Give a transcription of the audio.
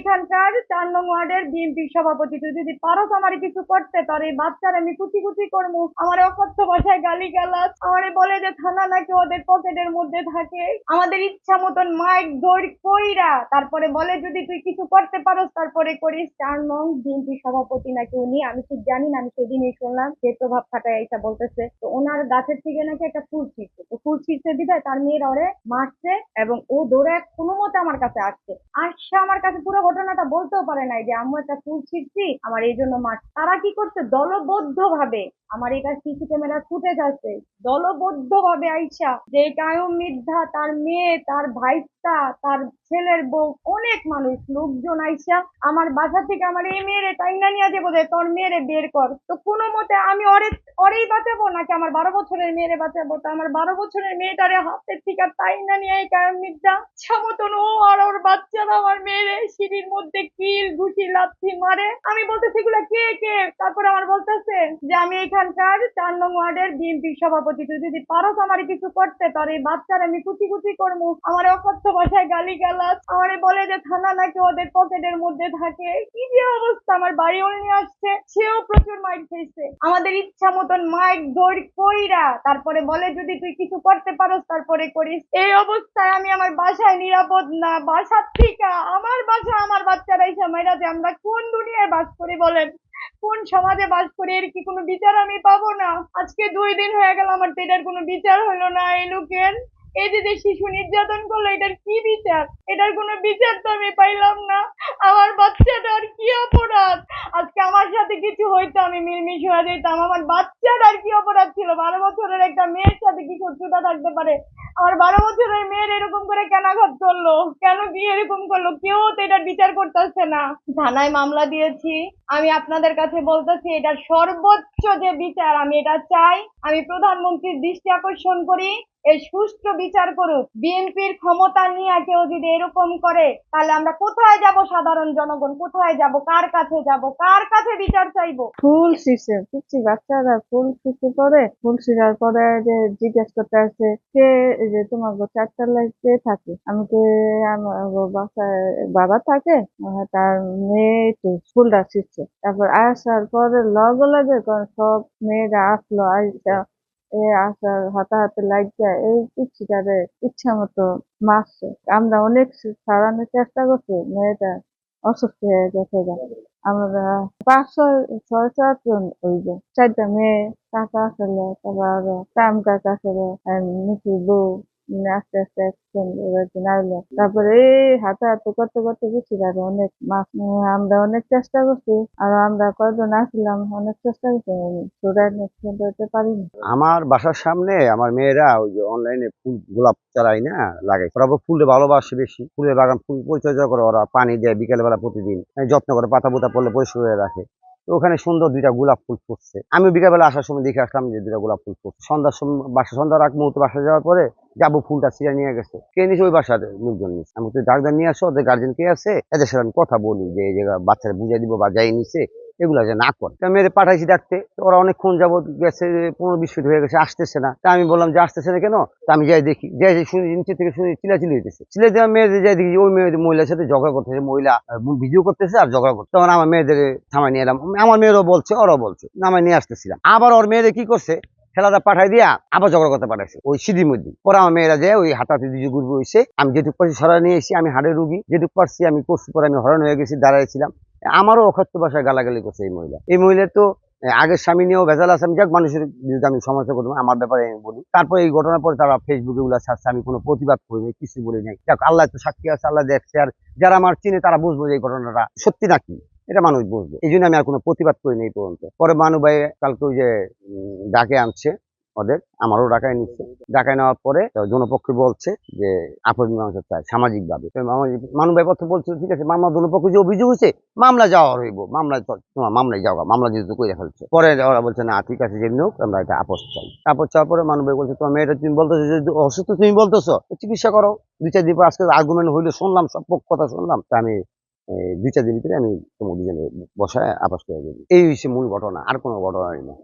এখানকার ৪ নং ওয়ার্ডের বিএনপি সভাপতি। তুই যদি পারো আমার কিছু করতে, তোর এই বাচ্চারা আমি কুচি কুচি করবো। আমার অকথ্য ভাষায় গালিগালাজ, আমারে বলে যে থানা নাকি ওদের পকেটের মধ্যে থাকে। আমাদের ইচ্ছা মতন মাইক দৌড় কইরা তারপরে বলে যদি তুই কিছু করতে পারোস তারপরে করিস। ৪ নং বিএনপি সভাপতি নাকি উনি, আমি ঠিক জানি না, আমি সেদিনই শুনলাম সে প্রভাব খাটায় এটা বলতেছে। তো ওনার গাছের থেকে নাকি একটা ফুল ছিঁড়ছে, তো ফুল ছিঁড়ছে দিদায় তার মেয়েরা ওরে মারছে এবং ও দৌড়ে কোনো মতে আমার কাছে আসছে। আসছে আমার কাছে পুরো ঘটনাটা বলতেও পারে নাই যে আম্মু একটা ফুল ছিঁড়ছি আমার এই জন্য মার। তারা কি করছে দলবদ্ধ ভাবে, আমার এটা সিসি ক্যামেরা ফুটেজ আছে, দলবদ্ধ ভাবে আইসা যে কায়ুম মির্জা তার মেয়ে তার ভাইস্তা তার ছেলের বউ অনেক মানুষ লোকজন আইসা আমার বাসা থেকে আমার এই মেয়েরে টাইনা নিয়ে যাবো যে তোর মেয়েরে বের কর। তো কোনো মতে আমি ওরেই বাঁচাবো নাকি আমার 12 বছরের মেয়েরে বাঁচাবো? তো আমার 12 বছরের মেয়েটারে হাতের থেকে টাইনা নিয়ে এই কায়ুম মির্জা ইচ্ছা মতন ও আর ওর বাচ্চারা আমার মেয়েরে সিঁড়ির মধ্যে কিল ঘুষি লাথি মারে। আমি বলতেছি এগুলা কে কে? তারপরে আমার বলতেছে যে আমি এখানকার ৪ নং ওয়ার্ডের বিএনপি সভাপতি। তুই যদি পারো আমার কিছু করতে, তোর এই বাচ্চারা আমি কুচি কুচি করবো। আমার অকথ্য ভাষায় গালিগালাজ, আমারে বলে যে থানা নাকি ওদের পকেটের মধ্যে থাকে। কি যে অবস্থা! আমার বাড়ি নিয়ে আসছে, সেও প্রচুর মাইর খেয়েছে। আমাদের ইচ্ছা মতন মাইক দৌড় কইরা তারপরে বলে যদি তুই কিছু করতে পারোস তারপরে করিস। এই অবস্থায় আমি আমার বাসায় নিরাপদ না, বাসার থেকে আমার বাসা আমার বাচ্চারা এসে মাইরা যে আমরা কোন দুনিয়ায় বাস করি বলেন, কোন সমাজে বাস করি? এর কি কোনো বিচার আমি পাবো না? আজকে 2 দিন হয়ে গেল, আমার তো এটার কোনো বিচার হলো না। এই লোকের এই যে শিশু নির্যাতন করলো, এটার কি বিচার? এটার কোনো বিচার তো আমি পাইলাম না। আমার বাচ্চাটার কি অপরাধ? আজকে আমার সাথে কিছু হইতো আমি মিলমিশ হয়ে যেতাম। আমার বাচ্চাটার কি অপরাধ ছিল? 12 বছরের একটা মেয়ের সাথে কি শত্রুতা থাকতে পারে? আমার 12 বছরের মেয়ের এরকম করে কেন আঘাত করলো, কেন কি এরকম করলো? কেউ তো এটার বিচার করতেছে না। থানায় মামলা দিয়েছি। আমি আপনাদের কাছে বলতেছি এটার সর্বোচ্চ যে বিচার আমি এটা চাই। আমি প্রধানমন্ত্রীর দৃষ্টি আকর্ষণ করি, এর সুষ্ঠু বিচার করুক। বিএনপির ক্ষমতা নিয়ে কেউ যদি এরকম করে তাহলে আমরা কোথায় যাব? সাধারণ জনগণ কোথায় যাব? কার কাছে যাব? কার কাছে বিচার চাইবো? ফুল শিশে পিচ্ছি বাচ্চারা ফুল শিশু করে, ফুল শিরার পরে যে জিজ্ঞেস করতে আসে কে, এই যে তোমার 4 তলায় কে থাকে? আমি তো আমার বাসায় বাবা থাকে, তার মেয়ে তো ফুলটা শিখছে। তারপর আসার পরে লগে লগে সব মেয়েরা আসলো, আইসা আসার হাতাহাতি লাগিয়া এই পিচ্ছিটারে ইচ্ছা মতো মারছে। আমরা অনেক সারানোর চেষ্টা করছি, মেয়েটা অসুস্থ হয়ে গেছে। আমরা 5 6 7 জন ওই যে 4টা মেয়ে, কাকা আসলে, তারপর আরো কাম কাকা আসলে, আর মিঠুর বউ, আস্তে আস্তে একজন আইলো। তারপরে এই হাতে করতে করতে গেছি আর অনেক মাছ আমরা অনেক চেষ্টা করছি, আর আমরা কয়জন আসলাম অনেক চেষ্টা করছি, চোরাই নিতে পারিনি। আমার বাসার সামনে আমার মেয়েরা ওই যে অনলাইনে ফুল গোলাপ চারাই না লাগাই, ওরা আবার ফুলে ভালোবাসে বেশি, ফুলের বাগান ফুল পরিচর্যা করে, ওরা পানি দেয় বিকেল বেলা প্রতিদিন, যত্ন করে, পাতা পোতা পড়লে পরিষ্কার করে রাখে। তো ওখানে সুন্দর 2টা গোলাপ ফুল ফুটছে। আমি বিকালবেলা আসার সময় দেখে আসলাম যে 2টা গোলাপ ফুল ফুটছে। সন্ধ্যার সময় সন্ধ্যার আগ মুহূর্তে বাসা যাওয়ার পরে যাবো ফুলটা ছিঁড়ে নিয়ে গেছে। কে নিছে? ওই বাসার লোকজন নিচ্ছে। আমি তো ডাক্তার নিয়ে আসো, ওদের গার্জেন কে আছে, এদের সাথে আমি কথা বলি যে এই জায়গা বাচ্চারা বুঝাই দিব বা যাই নিছে এগুলা যে না করে। তা মেয়েদের পাঠাইছি ডাকতে, ওরা অনেকক্ষণ যাবত গেছে, 15-20 মিনিট হয়ে গেছে, আসতেছে না। তা আমি বললাম যে আসতেছে না কেন? তা আমি যাই দেখি, যাই শুনি নিচে থেকে শুনি চিলাচিলি হইতেছে। চিলে দেওয়া মেয়েদের যাই দেখি ওই মেয়েদের মহিলার সাথে ঝগড়া করতেছে, মহিলা ভিডিও করতেছে আর ঝগড়া করছে। তখন আমার মেয়েদের থামাই নিয়ে এলাম, আমার মেয়েরও বলছে ওরাও বলছে, নামাই নিয়ে আসতেছিলাম। আবার ওর মেয়েদের কি করছে, খেলাটা পাঠাই দিয়া আবার ঝগড়া করতে পাঠাইছে ওই সিঁড়ির মধ্যে। পরে আমার মেয়েরা যায় ওই হাঁটাতে দুজন ঘুরবে হয়েছে। আমি যেটুকু পারছি সরাই নিয়ে এসেছি, আমি হাড়ের রুগী, যেটুকু পারছি আমি করছি। পরে আমি হরণ হয়ে গেছি, দাঁড়াইছিলাম। আমারও অকথ্য ভাষায় গালাগালি করছে এই মহিলা। এই মহিলা তো আগের স্বামী নিয়েও ভেজাল আছে। আমি যাক মানুষের বিরুদ্ধে আমি সমালোচনা করবো, আমার ব্যাপারে আমি বলি। তারপর এই ঘটনার পরে তারা ফেসবুকে গুলা ছাড়ছে, আমি কোনো প্রতিবাদ করিনি, কিছু বলি নাই। যাক, আল্লাহ তো সাক্ষী আছে, আল্লাহ দেখছে। আর যারা আমার চিনে তারা বুঝবো যে এই ঘটনাটা সত্যি নাকি, এটা মানুষ বুঝবে। এই জন্য আমি আর কোনো প্রতিবাদ করিনি এই পর্যন্ত। পরে মানু ভাই কালকে ওই যে ডাকে আনছে ওদের, আমারও ঢাকায় নিচ্ছে। ঢাকায় নেওয়ার পরে জনপক্ষ বলছে যে আপন মীমাংসা চায় সামাজিক ভাবে। মানু ভাই পথে বলছে ঠিক আছে, মামলা জনপক্ষ যে অভিযোগ হয়েছে মামলা যাওয়া হইব, মামলায় তোমার মামলায় যাওয়া, মামলা যেহেতু করে ফেলছে। পরে ওরা বলছে না ঠিক আছে, যেমনি হোক আমরা এটা আপোষ চাই। আপোষ চাওয়ার পরে মানু ভাই বলছে তোমার মেয়েটা তুমি বলতেছো যদি অসুস্থ, তুমি বলতেছো চিকিৎসা করো। 2-4 দিন পর আজকে আর্গুমেন্ট হইলে শুনলাম, সব কথা শুনলাম। তা আমি 2-4 দিন ভিতরে আমি তোমার দুজনে বসায় আপোষ করে দেবো। এই হচ্ছে মূল ঘটনা, আর কোনো ঘটনা নেই।